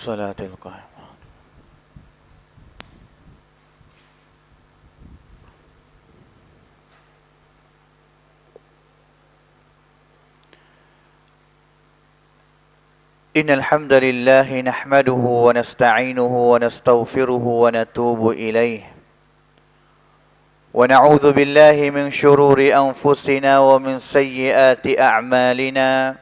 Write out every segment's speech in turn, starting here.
الصلاة القائمة. إن الحمد لله نحمده ونستعينه ونستغفره ونتوب إليه ونعوذ بالله من شرور أنفسنا ومن سيئات أعمالنا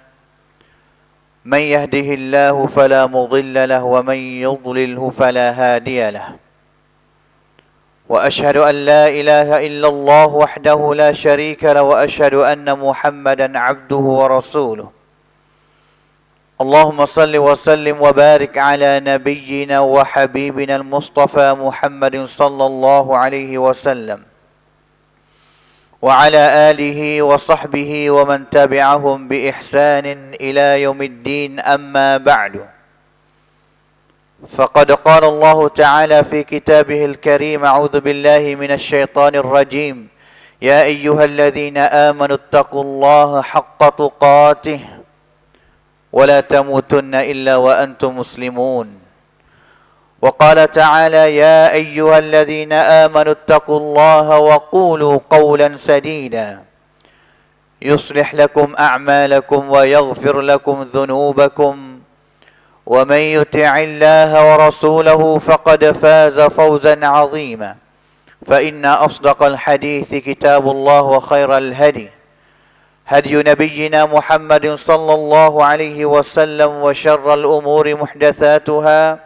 من يهده الله فلا مضل له ومن يضلله فلا هادي له وأشهد أن لا إله إلا الله وحده لا شريك له وأشهد أن محمدا عبده ورسوله اللهم صل وسلم وبارك على نبينا وحبيبنا المصطفى محمد صلى الله عليه وسلم وعلى آله وصحبه ومن تبعهم بإحسان إلى يوم الدين أما بعد فقد قال الله تعالى في كتابه الكريم أعوذ بالله من الشيطان الرجيم يا أيها الذين آمنوا اتقوا الله حق تقاته ولا تموتن إلا وأنتم مسلمون وقال تعالى يا أيها الذين آمنوا اتقوا الله وقولوا قولا سديدا يصلح لكم أعمالكم ويغفر لكم ذنوبكم ومن يطع الله ورسوله فقد فاز فوزا عظيما فإن أصدق الحديث كتاب الله وخير الهدي هدي نبينا محمد صلى الله عليه وسلم وشر الأمور محدثاتها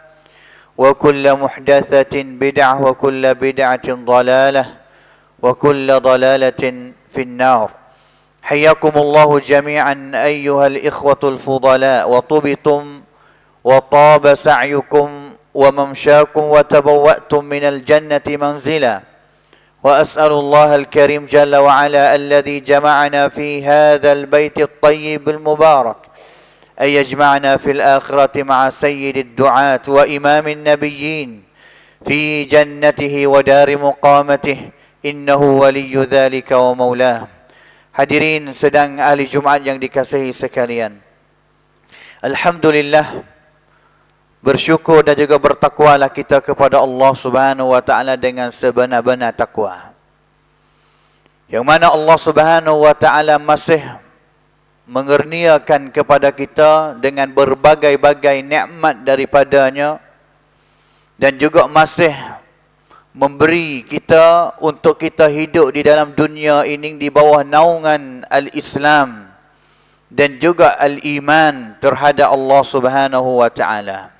وكل محدثة بدعة وكل بدعة ضلالة وكل ضلالة في النار حياكم الله جميعا أيها الإخوة الفضلاء وطبتم وطاب سعيكم وممشاكم وتبوأتم من الجنة منزلا وأسأل الله الكريم جل وعلا الذي جمعنا في هذا البيت الطيب المبارك أن يجمعنا في الآخرة مع سيد الدعاة وإمام النبيين في جنته ودار مقامته innahu waliyyu dzalika wa maulah. Hadirin sedang ahli Jumaat yang dikasihi sekalian, alhamdulillah, bersyukur dan juga bertakwalah kita kepada Allah Subhanahu wa taala dengan sebenar-benar takwa. Yang mana Allah Subhanahu wa taala masih mengerniakan kepada kita dengan berbagai-bagai nikmat daripadanya, dan juga masih memberi kita untuk kita hidup di dalam dunia ini di bawah naungan al-Islam dan juga al-iman terhadap Allah Subhanahu wa taala.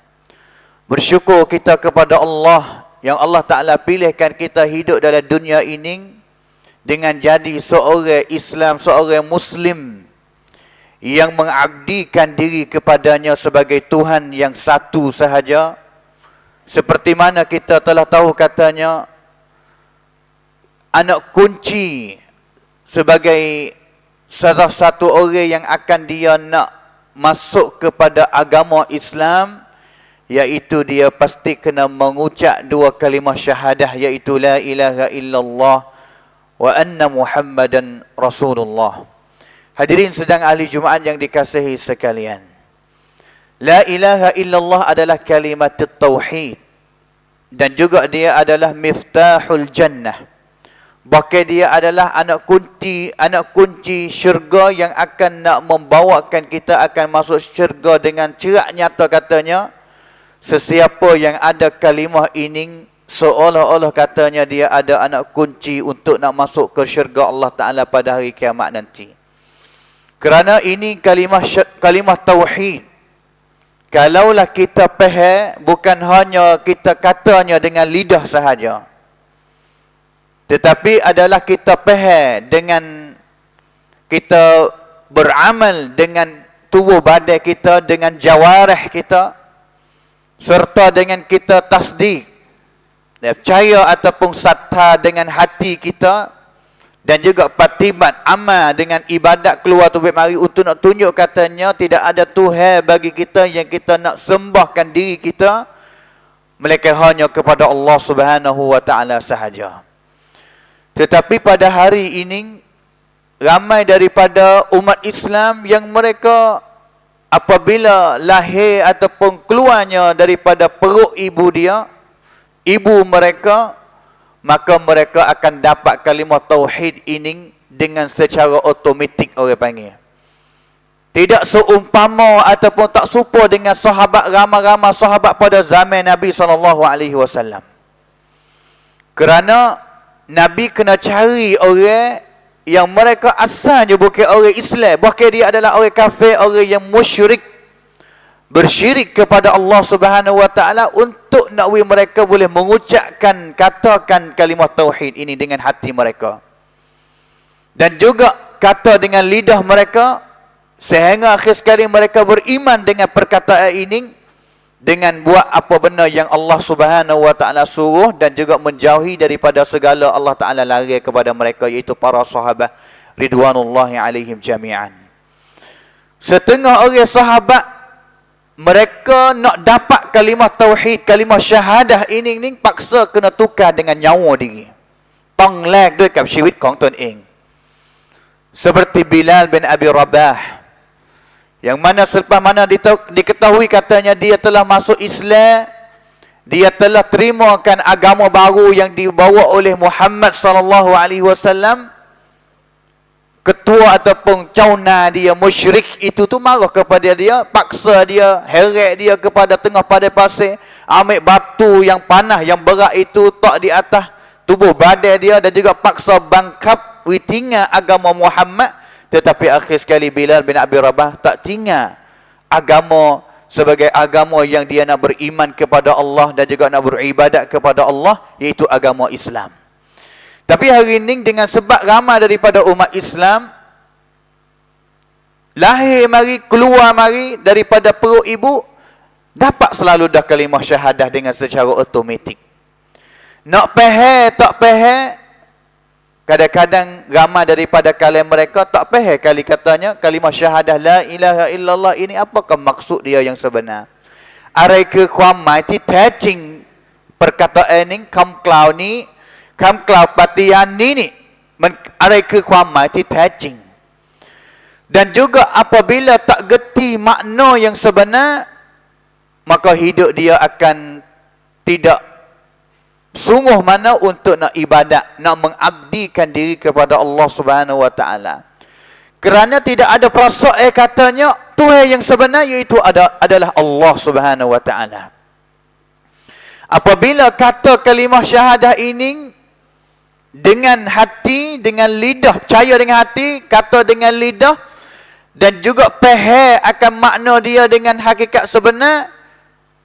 Bersyukur kita kepada Allah yang Allah Ta'ala pilihkan kita hidup dalam dunia ini dengan jadi seorang Islam, seorang Muslim yang mengabdikan diri kepadanya sebagai Tuhan yang satu sahaja. Seperti mana kita telah tahu katanya, anak kunci sebagai salah satu orang yang akan dia nak masuk kepada agama Islam, iaitu dia pasti kena mengucap dua kalimah syahadah, iaitu la ilaha illallah wa anna Muhammadan Rasulullah. Hadirin sedang ahli Jumaat yang dikasihi sekalian, la ilaha illallah adalah kalimat tauhid, dan juga dia adalah miftahul jannah. Bahkan dia adalah anak kunci syurga yang akan nak membawakan kita akan masuk syurga dengan cerak nyata. Katanya, sesiapa yang ada kalimah ini, seolah-olah katanya dia ada anak kunci untuk nak masuk ke syurga Allah Ta'ala pada hari kiamat nanti. Kerana ini kalimah tauhid. Kalaulah kita faham, bukan hanya kita katanya dengan lidah sahaja, tetapi adalah kita faham dengan kita beramal dengan tubuh badan kita, dengan jawarih kita, serta dengan kita tasdik, percaya ataupun satta dengan hati kita, dan juga patibat amal dengan ibadat keluar tubik mari untuk nak tunjuk katanya tidak ada Tuhan bagi kita yang kita nak sembahkan diri kita melainkan hanya kepada Allah Subhanahu wa taala sahaja. Tetapi pada hari ini ramai daripada umat Islam yang mereka apabila lahir ataupun keluarnya daripada perut ibu mereka, maka mereka akan dapat kalimah tauhid ini dengan secara automatik, orang panggil. Tidak seumpama ataupun tak serupa dengan sahabat, ramai-ramai sahabat pada zaman Nabi SAW. Kerana Nabi kena cari orang yang mereka asalnya bukan orang Islam, bahkan dia adalah orang kafir, orang yang musyrik, bersyirik kepada Allah Subhanahu wa taala, untuk nak mereka boleh mengucapkan, katakan kalimah tauhid ini dengan hati mereka, dan juga kata dengan lidah mereka, sehingga akhir sekali mereka beriman dengan perkataan ini, dengan buat apa benda yang Allah Subhanahu wa taala suruh, dan juga menjauhi daripada segala Allah Taala larang kepada mereka, iaitu para sahabat ridwanullahi alaihim jami'an. Setengah orang sahabat mereka nak dapat kalimah tauhid, kalimah syahadah ini paksa kena tukar dengan nyawa diri, panglagด้วยกับชีวิตของตนเอง. Seperti Bilal bin Abi Rabah, yang mana selepas mana diketahui katanya dia telah masuk Islam, dia telah terimakan agama baru yang dibawa oleh Muhammad sallallahu alaihi wasallam, ketua ataupun cauna dia musyrik itu tu marah kepada dia, paksa dia, heret dia kepada tengah padang pasir, ambil batu yang panah yang berat itu tak di atas tubuh badan dia, dan juga paksa bangkap tinggal agama Muhammad. Tetapi akhir sekali Bilal bin Abi Rabah tak tinggal agama sebagai agama yang dia nak beriman kepada Allah dan juga nak beribadat kepada Allah, iaitu agama Islam. Tapi hari ini dengan sebab ramai daripada umat Islam lahir mari, keluar mari daripada perut ibu, dapat selalu dah kalimah syahadah dengan secara automatik. Nak faham tak faham, kadang-kadang ramai daripada kalangan mereka tak faham kali katanya kalimah syahadah la ilaha illallah ini apakah maksud dia yang sebenar. Arai ke ความหมายที่แท้จริง perkataan ini, kam klau ni คำกล่าวปฏิญาณนี้นี่มันอะไรคือความหมายที่แท้จริง dan juga apabila tak gerti makna yang sebenar, maka hidup dia akan tidak sungguh mana untuk nak ibadat, nak mengabdikan diri kepada Allah Subhanahu wa taala. Kerana tidak ada perasaan katanya Tuhan yang sebenar iaitu adalah Allah Subhanahu wa taala. Apabila kata kalimah syahadah ini dengan hati, dengan lidah, percaya dengan hati, kata dengan lidah, dan juga faham akan makna dia dengan hakikat sebenar,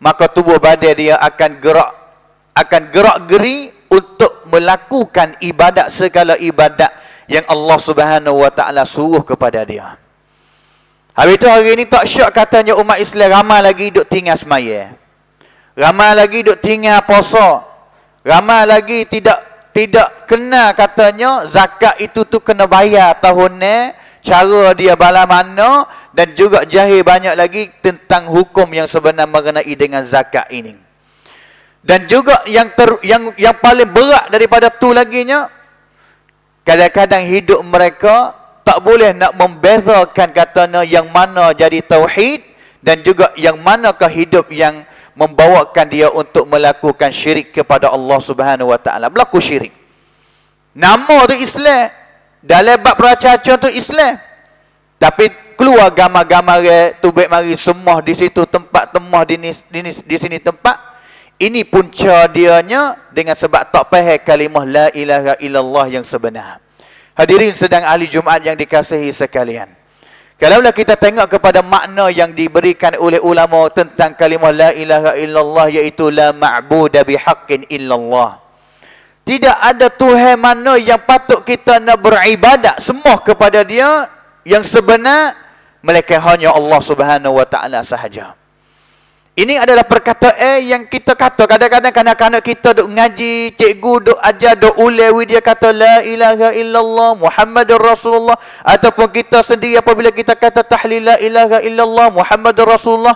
maka tubuh badan dia akan gerak geri untuk melakukan ibadat, segala ibadat yang Allah Subhanahu wa taala suruh kepada dia. Habis itu hari ini tak syak katanya umat Islam ramai lagi duk tinggal semaya. Ramai lagi duk tinggal puasa. Ramai lagi tidak kena katanya zakat itu tu kena bayar tahun ni, cara dia bala mana, dan juga jahil banyak lagi tentang hukum yang sebenar mengenai dengan zakat ini. Dan juga yang paling berat daripada tu laginya, kadang-kadang hidup mereka tak boleh nak membezakan katanya yang mana jadi tauhid dan juga yang manakah hidup yang membawakan dia untuk melakukan syirik kepada Allah Subhanahu wa taala. Berlaku syirik. Nama tu Islam, dalam bab peracacan tu Islam. Tapi keluar gambar-gambar tubik mari semua di situ tempat temah di sini tempat. Ini punca dianya dengan sebab tak faham kalimah la ilaha illallah yang sebenar. Hadirin sedang ahli Jumaat yang dikasihi sekalian. Kalaulah kita tengok kepada makna yang diberikan oleh ulama tentang kalimah la ilaha illallah, iaitu la ma'buda bihaqqin illallah. Tidak ada Tuhan mana yang patut kita nak beribadat semua kepada dia yang sebenar, melainkan hanya Allah Subhanahu wa taala sahaja. Ini adalah perkataan yang kita kata. Kadang-kadang kanak-kanak kita duk ngaji, cikgu duk ajar, duk ulewi, dia kata la ilaha illallah Muhammadur Rasulullah. Ataupun kita sendiri apabila kita kata tahlil la ilaha illallah Muhammadur Rasulullah.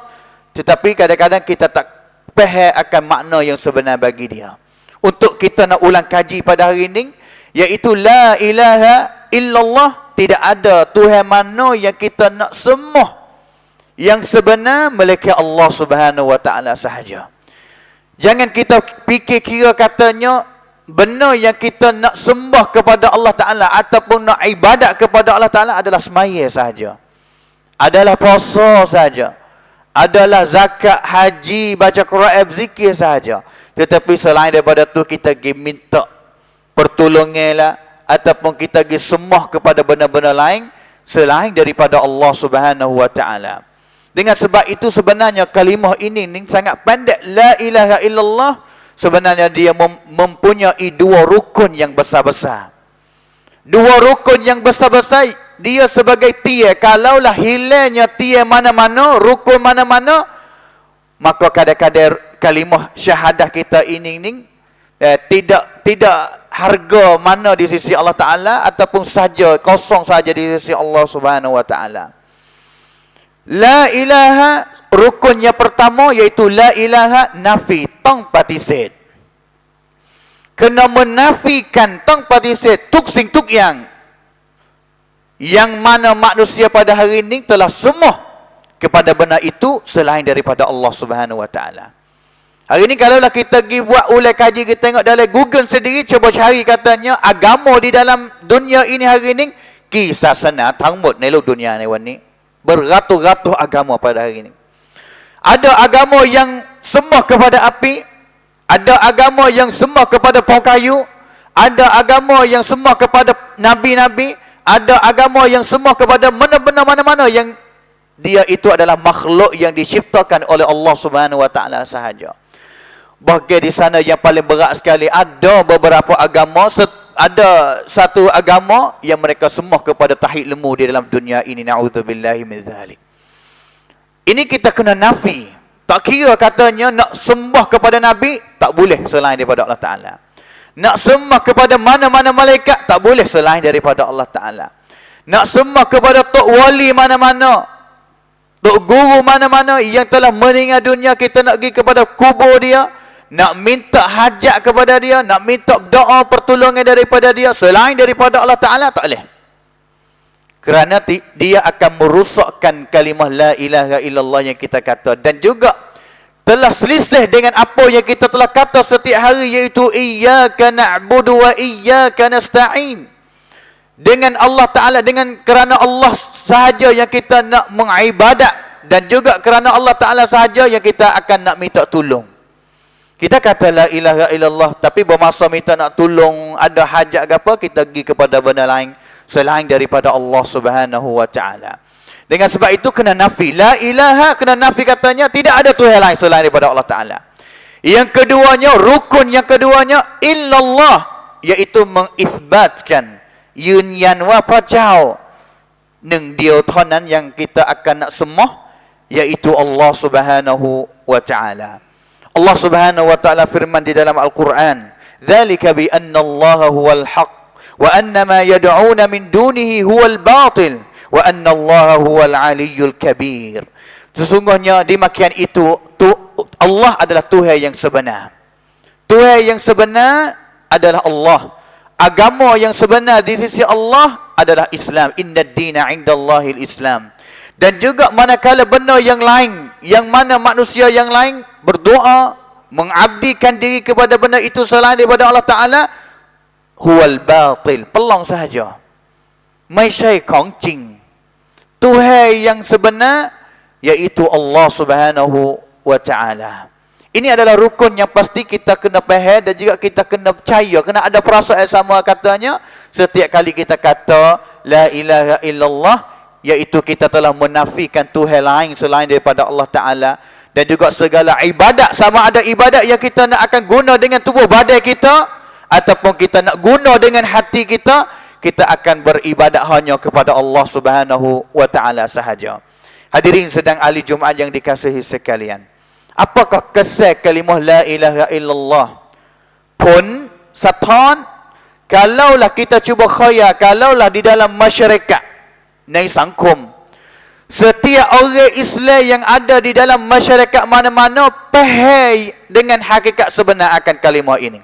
Tetapi kadang-kadang kita tak faham akan makna yang sebenar bagi dia. Untuk kita nak ulang kaji pada hari ini, iaitu la ilaha illallah, tidak ada Tuhan mana yang kita nak sembah yang sebenar melainkan Allah Subhanahu wa taala sahaja. Jangan kita fikir kira katanya benar yang kita nak sembah kepada Allah taala ataupun nak ibadat kepada Allah taala adalah semaya sahaja. Adalah puasa sahaja. Adalah zakat, haji, baca Quran, zikir sahaja. Tetapi selain daripada tu kita pergi minta pertolongan lah, ataupun kita pergi sembah kepada benda-benda lain selain daripada Allah Subhanahu wa taala. Dengan sebab itu sebenarnya kalimah ini sangat pendek. La ilaha illallah sebenarnya dia mempunyai dua rukun yang besar-besar. Dua rukun yang besar-besar, dia sebagai tiang. Kalaulah hilangnya tiang mana-mana, rukun mana-mana, maka kadang-kadang kalimah syahadah kita ini tidak harga mana di sisi Allah Ta'ala, ataupun saja kosong saja di sisi Allah Subhanahu wa Ta'ala. La ilaha, rukunnya pertama iaitu la ilaha nafi, tong patiset. Kena menafikan tong patiset, tuk sing tuk yang mana manusia pada hari ini telah semua kepada benda itu selain daripada Allah Subhanahu wa taala. Hari ini kalaulah kita pergi buat ulang kaji, kita tengok dalam Google sendiri, cuba cari katanya agama di dalam dunia ini hari ini, kisah sana tangmut nelo dunia ni wan ni. Beratus-ratus agama pada hari ini. Ada agama yang sembah kepada api, ada agama yang sembah kepada pohon kayu, ada agama yang sembah kepada nabi-nabi, ada agama yang sembah kepada mana-mana yang dia itu adalah makhluk yang diciptakan oleh Allah Subhanahu wa taala sahaja. Bahagian di sana yang paling berat sekali, ada beberapa agama, ada satu agama yang mereka sembah kepada tahi lemu di dalam dunia ini. Na'udzubillahi min dzalik. Ini kita kena nafi. Tak kira katanya nak sembah kepada Nabi, tak boleh selain daripada Allah Ta'ala. Nak sembah kepada mana-mana malaikat, tak boleh selain daripada Allah Ta'ala. Nak sembah kepada tok wali mana-mana, tok guru mana-mana yang telah meninggal dunia, kita nak pergi kepada kubur dia, nak minta hajat kepada dia, nak minta doa pertolongan daripada dia selain daripada Allah Ta'ala, tak boleh. Kerana dia akan merosakkan kalimah la ilaha illallah yang kita kata. Dan juga telah selisih dengan apa yang kita telah kata setiap hari, iaitu iyyaka na'budu wa iyyaka nasta'in. Dengan Allah Ta'ala, kerana Allah sahaja yang kita nak mengibadat, dan juga kerana Allah Ta'ala sahaja yang kita akan nak minta tolong. Kita kata la ilaha illallah, tapi bermasa minta nak tolong, ada hajat ke apa, kita pergi kepada benda lain selain daripada Allah Subhanahu wa Ta'ala. Dengan sebab itu kena nafi. La ilaha kena nafi, katanya tidak ada Tuhan lain selain daripada Allah Ta'ala. Yang keduanya, rukun yang keduanya, illallah, iaitu mengisbatkanยืนยันว่าพระเจ้าหนึ่งเดียวเท่านั้นyang kita akan nak sembah, yaitu Allah Subhanahu wa Ta'ala. Allah Subhanahu wa Ta'ala firman di dalam Al-Quran, "Dzalika bi anna Allah huwal haqq wa anna ma yad'una min dunihi huwal batil wa anna Allah huwal aliyyul kabir." Sesungguhnya demikian itu, Allah adalah Tuhan yang sebenar. Tuhan yang sebenar adalah Allah. Agama yang sebenar di sisi Allah adalah Islam. Inna ad-dina 'indallahil Islam. Dan juga manakala benda yang lain, yang mana manusia yang lain berdoa, mengabdikan diri kepada benda itu selain daripada Allah Ta'ala, huwal batil, pelong sahaja. ไม่ใช่ของจริง Tuhan yang sebenar yaitu Allah Subhanahu wa Ta'ala. Ini adalah rukun yang pasti kita kena faham dan juga kita kena percaya, kena ada perasaan sama. Katanya setiap kali kita kata la ilaha illallah, iaitu kita telah menafikan Tuhan lain selain daripada Allah Ta'ala. Dan juga segala ibadat, sama ada ibadat yang kita nak akan guna dengan tubuh badan kita, ataupun kita nak guna dengan hati kita, kita akan beribadat hanya kepada Allah Subhanahu wa Ta'ala sahaja. Hadirin sedang ahli Jumaat yang dikasihi sekalian, apakah kesan kalimah la ilaha illallah? Pun satan, kalaulah kita cuba khayal, kalaulah di dalam masyarakat,ในสังคม, setiap orang Islam yang ada di dalam masyarakat mana-mana faham dengan hakikat sebenar akan kalimah ini.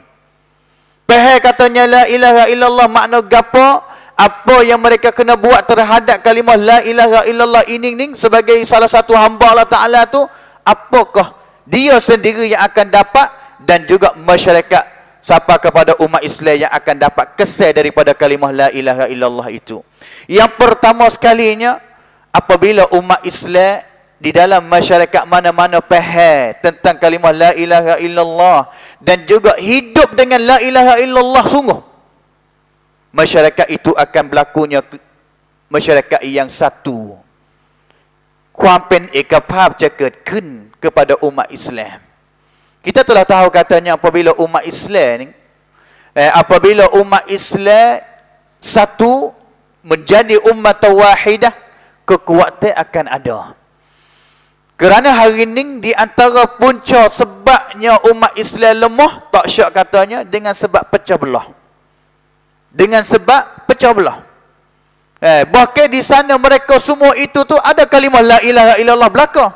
Faham katanya la ilaha illallah makna gapo, apa yang mereka kena buat terhadap kalimah la ilaha illallah ini sebagai salah satu hamba Allah Ta'ala tu, apakah dia sendiri yang akan dapat, dan juga masyarakat siapa kepada umat Islam yang akan dapat kesan daripada kalimah la ilaha illallah itu. Yang pertama sekalinya, apabila umat Islam di dalam masyarakat mana-mana faham tentang kalimah la ilaha illallah dan juga hidup dengan la ilaha illallah sungguh, masyarakat itu akan berlakunya masyarakat yang satu. ความเป็นเอกภาพจะเกิดขึ้น kepada umat Islam. Kita telah tahu katanya apabila umat Islam satu menjadi umat wahidah, kekuatan akan ada. Kerana hari ini di antara punca sebabnya umat Islam lemah, tak syak katanya dengan sebab pecah belah. Dengan sebab pecah belah. Bahkan di sana mereka semua itu tu ada kalimah la ilaha illallah belaka.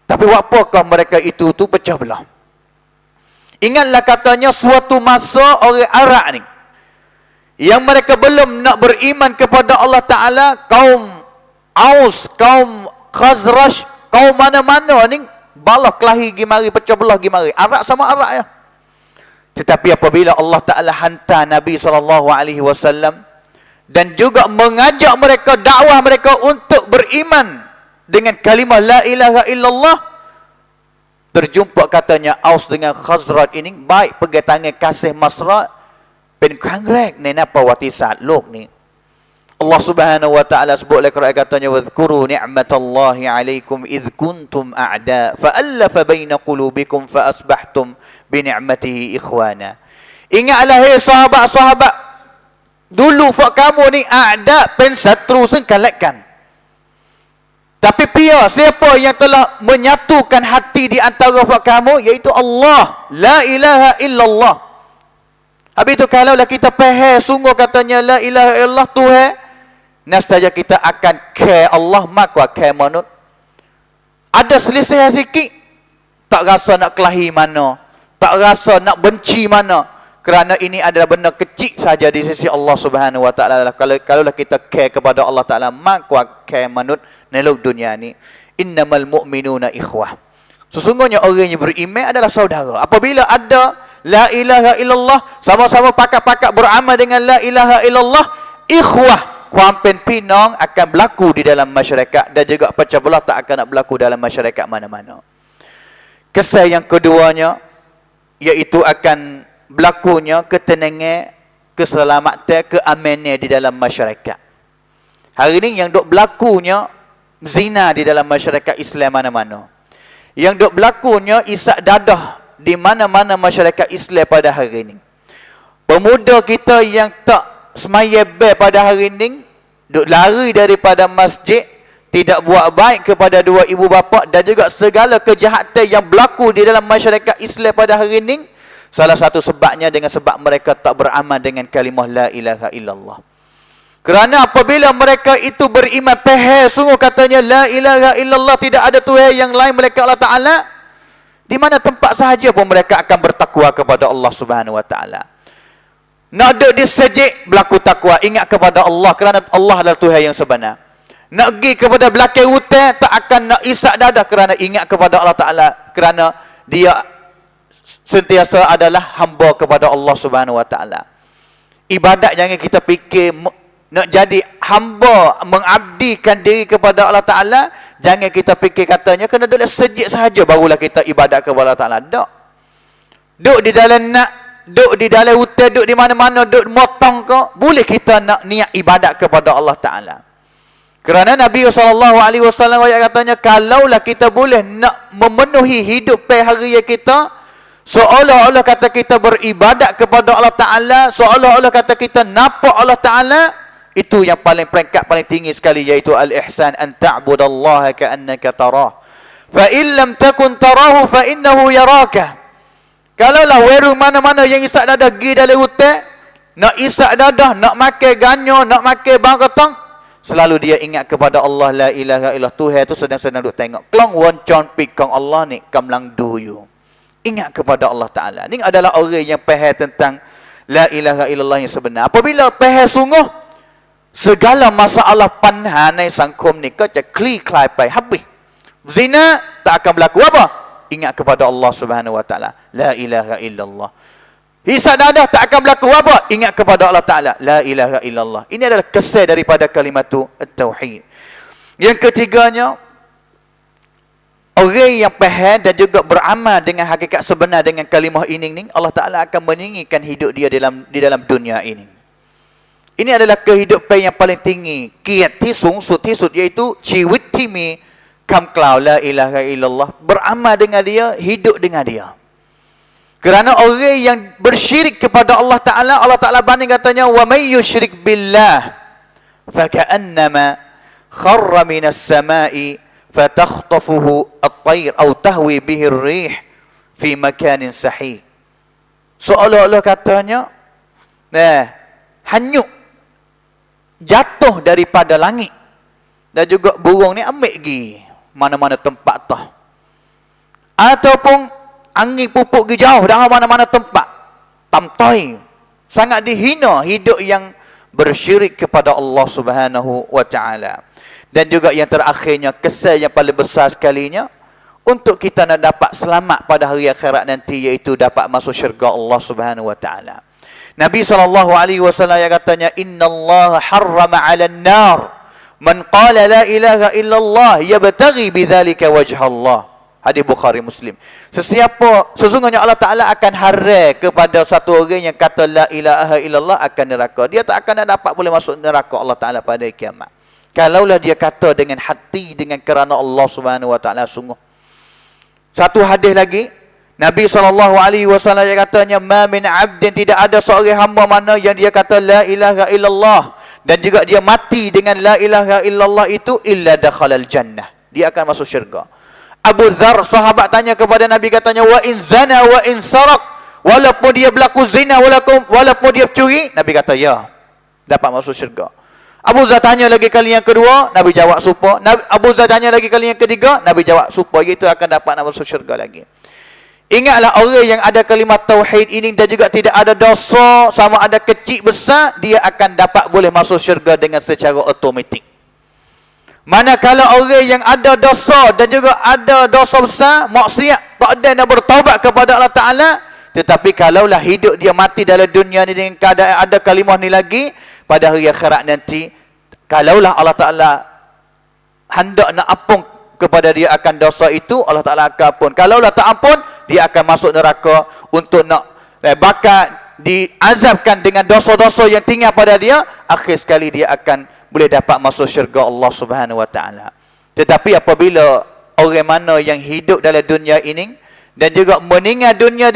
Tapi apakah mereka itu tu pecah belah? Ingatlah katanya suatu masa orang Arab ni, yang mereka belum nak beriman kepada Allah Ta'ala, kaum Aus, kaum Khazraj, kaum mana-mana ni, balah kelahi gimari, pecah belah gimari. Arab sama Arab ya. Tetapi apabila Allah Ta'ala hantar Nabi SAW dan juga mengajak mereka, dakwah mereka untuk beriman dengan kalimah la ilaha illallah, terjumpa katanya Aus dengan Khazraj ini baik pegang tangan kasih mesra, เป็นครั้งแรกในประวัติศาสตร์โลกนี้ Allah Subhanahu wa Ta'ala sebut oleh Quran katanya, wadhkuru ni'matallahi 'alaikum idh kuntum a'da fa'allafa baina qulubikum fa asbahtum bi ni'matihi ikhwana. Ingatlah hai sahabat-sahabat dulu fak kamu ni a'da, pen satruซึ่งกันและกัน. Tapi pia siapa yang telah menyatukan hati di antara fak kamu, iaitu Allah, la ilaha illallah. Habis itu kalaulah kita faham sungguh katanya la ilaha illallah Tuhan, nescaya kita akan care Allah maka care manut. Ada selisih sikit, tak rasa nak kelahi mana, tak rasa nak benci mana, kerana ini adalah benda kecil saja di sisi Allah Subhanahu wa taala. Kalaulah kita care kepada Allah Taala, maka care manut nelok dunia ni. Innamal mu'minuna ikhwah. Sesungguhnya orang yang beriman adalah saudara. Apabila ada la ilaha illallah, sama-sama pakat-pakat beramal dengan la ilaha illallah, ikhwah, kuampen pinang akan berlaku di dalam masyarakat, dan juga pecah belah tak akan nak berlaku dalam masyarakat mana-mana. Kesan yang keduanya, iaitu akan berlakunya ketenangan, keselamatan, keamanan di dalam masyarakat. Hari ini yang dok berlakunya zina di dalam masyarakat Islam mana-mana. Yang dok berlakunya isak dadah di mana-mana masyarakat Islam pada hari ini. Pemuda kita yang tak semaya pada hari ini, duk lari daripada masjid, tidak buat baik kepada dua ibu bapa, dan juga segala kejahatan yang berlaku di dalam masyarakat Islam pada hari ini, salah satu sebabnya dengan sebab mereka tak beramal dengan kalimah la ilaha illallah. Kerana apabila mereka itu beriman pahal sungguh katanya la ilaha illallah, tidak ada Tuhan yang lain melainkan Allah Ta'ala, di mana tempat sahaja pun mereka akan bertakwa kepada Allah Subhanahu wa taala. Nak duduk di sejid, berlaku takwa, ingat kepada Allah, kerana Allah adalah Tuhan yang sebenar. Nak pergi kepada belakang hutan, tak akan nak isak dadah, kerana ingat kepada Allah Ta'ala, kerana dia sentiasa adalah hamba kepada Allah Subhanahu wa taala. Ibadat jangan kita fikir nak jadi hamba, mengabdikan diri kepada Allah Ta'ala, jangan kita fikir katanya kena duduk sejid sahaja barulah kita ibadat kepada Allah Ta'ala. Tak. Duduk di dalam duduk di dalam hutan, duduk di mana-mana, duduk motong ke, boleh kita nak niat ibadat kepada Allah Ta'ala. Kerana Nabi SAW katanya, kalaulah kita boleh nak memenuhi hidup hari kita, seolah-olah kata kita beribadat kepada Allah Ta'ala, seolah-olah kata kita nampak Allah Ta'ala, itu yang paling peringkat paling tinggi sekali, iaitu al-ihsan, an ta'budallaha ka'annaka tarah, fa in lam takun tarahu fa innahu yaraka. Kalaulah weru mana-mana yang isak dadah pergi dalam hutan, nak isak dadah, nak makan ganyo, nak makan bangkotong, selalu dia ingat kepada Allah, la ilaha illallah. Tuhan tu sedang-sedang duk tengok, klong woncon pikong Allah ni kamlang duyu. Ingat kepada Allah Ta'ala. Ini adalah orang yang faham tentang la ilaha illallah yang sebenar. Apabila faham sungguh, segala masalah panhanai sangkum ni kecak kli-klai pai habis. Zina tak akan berlaku apa? Ingat kepada Allah Subhanahu wa taala, la ilaha illallah. Hisab dadah tak akan berlaku apa? Ingat kepada Allah Ta'ala, la ilaha illallah. Ini adalah kesan daripada kalimat tauhid. Yang ketiganya, orang yang faham dan juga beramal dengan hakikat sebenar dengan kalimah ini, Allah Ta'ala akan meninggikan hidup dia di dalam dunia ini. Ini adalah kehidupan yang paling tinggi, kiat tisung tisut, iaitu ciwit timi kam klau la ilaha illallah, beramal dengan dia, hidup dengan dia. Kerana orang yang bersyirik kepada Allah Ta'ala, Allah Ta'ala banding katanya, wa may yusyrik billah fa ka'annama kharra minas samai fatakhtafuhu at-tayr aw tahwi bihi ar-rih fi makanin sahih. Seolah-olah katanya hanyut, jatuh daripada langit, dan juga burung ni ambil pergi mana-mana tempat tah, ataupun angin pupuk pergi jauh dah mana-mana tempat, tamtoi, sangat dihina hidup yang bersyirik kepada Allah Subhanahu wa taala. Dan juga yang terakhirnya, kesan yang paling besar sekalinya untuk kita nak dapat selamat pada hari akhirat nanti, iaitu dapat masuk syurga Allah Subhanahu wa taala. Nabi SAW yang katanya, innallaha harrama 'alan nar man qala la ilaha illallah yabtaghi bidzalika wajha Allah. Hadis Bukhari Muslim. Sesungguhnya Allah Ta'ala akan haram kepada satu orang yang kata la ilaha illallah akan neraka. Dia tak akan dapat boleh masuk neraka Allah Ta'ala pada kiamat. Kalaulah dia kata dengan hati, dengan kerana Allah Subhanahu wa taala sungguh. Satu hadis lagi, Nabi SAW yang katanya, ma min 'abdin, tidak ada seorang hamba mana yang dia kata la ilaha illallah dan juga dia mati dengan la ilaha illallah itu, illa dakhalal jannah, dia akan masuk syurga. Abu Dzar sahabat tanya kepada Nabi, katanya, wa in zana wa in sarak, walaupun dia berlaku zina, walaupun dia curi, Nabi kata ya, dapat masuk syurga. Abu Dzar tanya lagi kali yang kedua, Nabi jawab supa. Abu Dzar tanya lagi kali yang ketiga, Nabi jawab supa, iaitu akan dapat nak masuk syurga lagi. Ingatlah orang yang ada kalimat tauhid ini dan juga tidak ada dosa, sama ada kecil besar, dia akan dapat boleh masuk syurga dengan secara automatik. Manakala orang yang ada dosa dan juga ada dosa besar, maksiat, tak ada nak bertaubat kepada Allah Ta'ala, tetapi kalaulah hidup dia mati dalam dunia ni dengan keadaan ada kalimah ni lagi, pada hari akhirat nanti, kalaulah Allah Ta'ala hendak nak ampun kepada dia akan dosa itu, Allah Ta'ala akan ampun. Kalaulah tak ampun, dia akan masuk neraka untuk nak bakal diazabkan dengan dosa-dosa yang tinggal pada dia. Akhir sekali dia akan boleh dapat masuk syurga Allah Subhanahu Wa Ta'ala. Tetapi apabila orang mana yang hidup dalam dunia ini dan juga meninggal dunia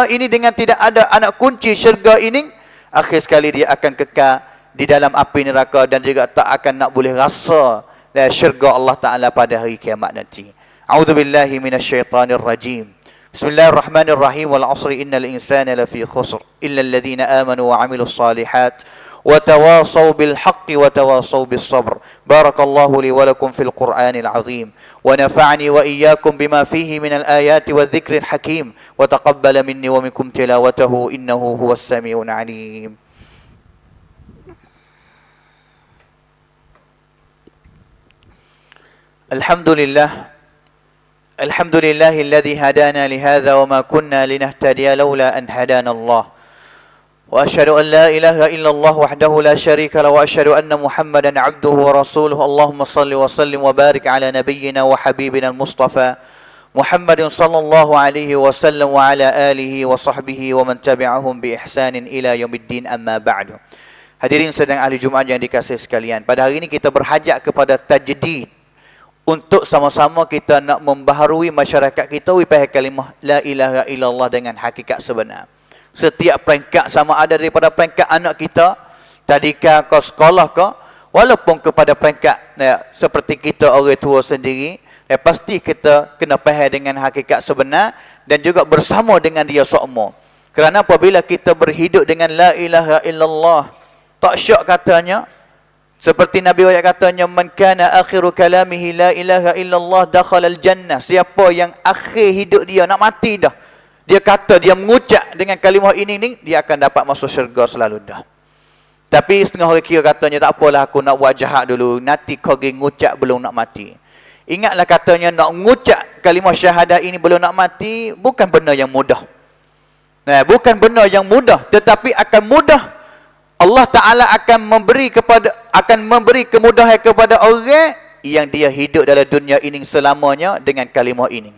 ini dengan tidak ada anak kunci syurga ini, akhir sekali dia akan kekal di dalam api neraka dan juga tak akan nak boleh rasa syurga Allah Ta'ala pada hari kiamat nanti. A'udzubillahi minasyaitanir rajim. Bismillahirrahmanirrahim. Wal 'asri innal insana lafi khusr illa alladhina amanu wa 'amilus salihat wa tawasaw bil haqqi wa tawasaw bis sabr. Barakallahu li wa lakum fil Qur'anil 'azim wa nafa'ani wa iyyakum bima fihi minal ayati wadh-dhikril hakim wa taqabbala minni wa minkum tilawatahu innahu huwas samiul 'alim. Alhamdulillahilladzi hadana lihadza wa ma kunna linahtadiya laula an hadana Allah. Wa asyhadu an la ilaha illallah wahdahu la syarika lahu wa asyhadu anna Muhammadan 'abduhu wa rasuluhu. Allahumma shalli wa sallim wa barik ala nabiyyina wa habibina al-Mustafa Muhammadin sallallahu alaihi wasallam wa ala alihi wa sahbihi wa man tabi'ahum bi ihsanin ila yaumiddin, amma ba'du. Hadirin sedang ahli Jumaat yang dikasihi sekalian, pada hari ini kita berhajat kepada tajdid untuk sama-sama kita nak membaharui masyarakat kita pada kalimah la ilaha illallah dengan hakikat sebenar. Setiap peringkat, sama ada daripada peringkat anak kita, tadika ke sekolah ke, walaupun kepada peringkat seperti kita orang tua sendiri, pasti kita kena faham dengan hakikat sebenar dan juga bersama dengan dia semua. Kerana apabila kita berhidup dengan la ilaha illallah, tak syak katanya, seperti Nabi ayat katanya, man kana akhiru kalamihi la ilaha illallah dakhala al-jannah. Siapa yang akhir hidup dia nak mati dah, dia kata, dia mengucap dengan kalimah ini ni, dia akan dapat masuk syurga selalu dah. Tapi setengah orang kira katanya, tak apalah aku nak buat jahat dulu, nanti kau pergi ngucap belum nak mati. Ingatlah katanya, nak ngucap kalimah syahadah ini belum nak mati bukan benda yang mudah. Bukan benda yang mudah, tetapi akan mudah. Allah Ta'ala akan memberi kemudahan kepada orang yang dia hidup dalam dunia ini selamanya dengan kalimah ini.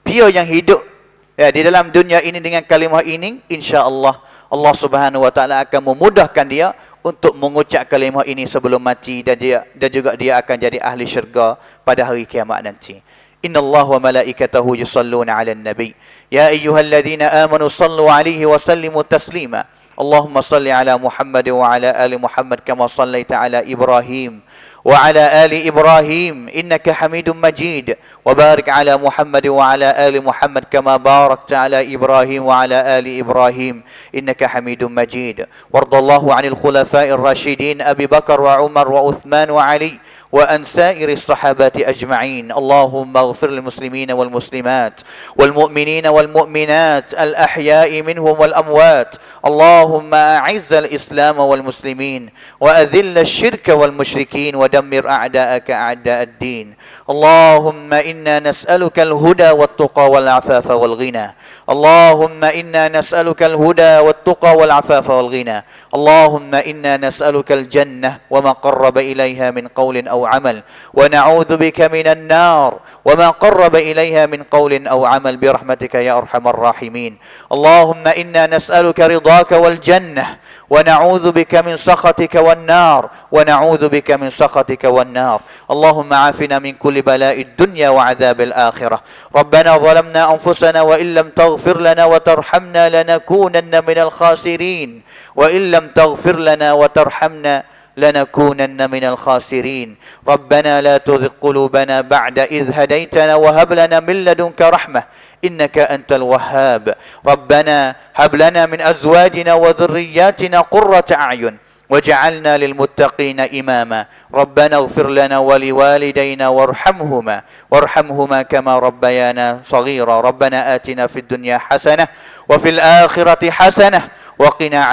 Dia yang hidup di dalam dunia ini dengan kalimah ini, insya-Allah Allah Subhanahu Wa Ta'ala akan memudahkan dia untuk mengucap kalimah ini sebelum mati, dan juga dia akan jadi ahli syurga pada hari kiamat nanti. Innallaha wa malaikatahu yusalluna 'alan nabi ya ayyuhalladzina amanu sallu 'alaihi wa sallimu taslima. Allahumma salli ala Muhammad wa ala ali Muhammad kama sallaita ala Ibrahim wa ala ali Ibrahim innaka Hamidum Majid, wa barik ala Muhammad wa ala ali Muhammad kama barakta ala Ibrahim wa ala ali Ibrahim innaka Hamidum Majid. Wardallahu 'anil khulafa'ir rasyidin Abi Bakar wa Umar wa Uthman wa Ali وأن سائر الصحابة أجمعين. اللهم اغفر للمسلمين والمسلمات والمؤمنين والمؤمنات الأحياء منهم والأموات. اللهم أعز الإسلام والمسلمين وأذل الشرك والمشركين ودمر أعداءك أعداء الدين. اللهم إنا نسألك الهدى والتقى والعفاف والغنى. اللهم إنا نسألك الهدى والتقى والعفاف والغنى. اللهم إنا نسألك الجنة وما قرب إليها من قول أو عمل، ونعوذ بك من النار وما قرب إليها من قول أو عمل برحمتك يا أرحم الراحمين. اللهم إنا نسألك رضاك والجنة ونعوذ بك من سخطك والنار ونعوذ بك من سخطك والنار. اللهم عافنا من كل بلاء الدنيا وعذاب الآخرة. ربنا ظلمنا أنفسنا وإن لم تغفر لنا وترحمنا لنكونن من الخاسرين وإن لم تغفر لنا وترحمنا لنكونن من الخاسرين. ربنا لا تزغ قلوبنا بعد إذ هديتنا وهب لنا من لدنك رحمة إنك أنت الوهاب. ربنا هب لنا من أزواجنا وذرياتنا قرة أعين وجعلنا للمتقين إماما ربنا اغفر لنا ولوالدينا وارحمهما كما ربيانا صغيرا ربنا آتنا في الدنيا حسنة وفي الآخرة حسنة وقنا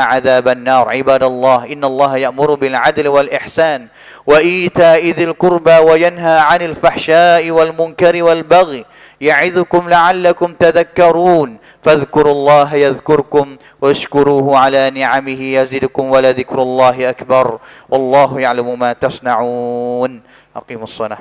عذاب النار عباد الله إن الله يأمر بالعدل والإحسان وإيتاء ذي القربى وينهى عن الفحشاء والمنكر والبغي يعظكم لعلكم تذكرون فاذكروا الله يذكركم واشكروه على نعمه يزدكم ولذكر الله أكبر والله يعلم ما تصنعون أقيموا الصلاة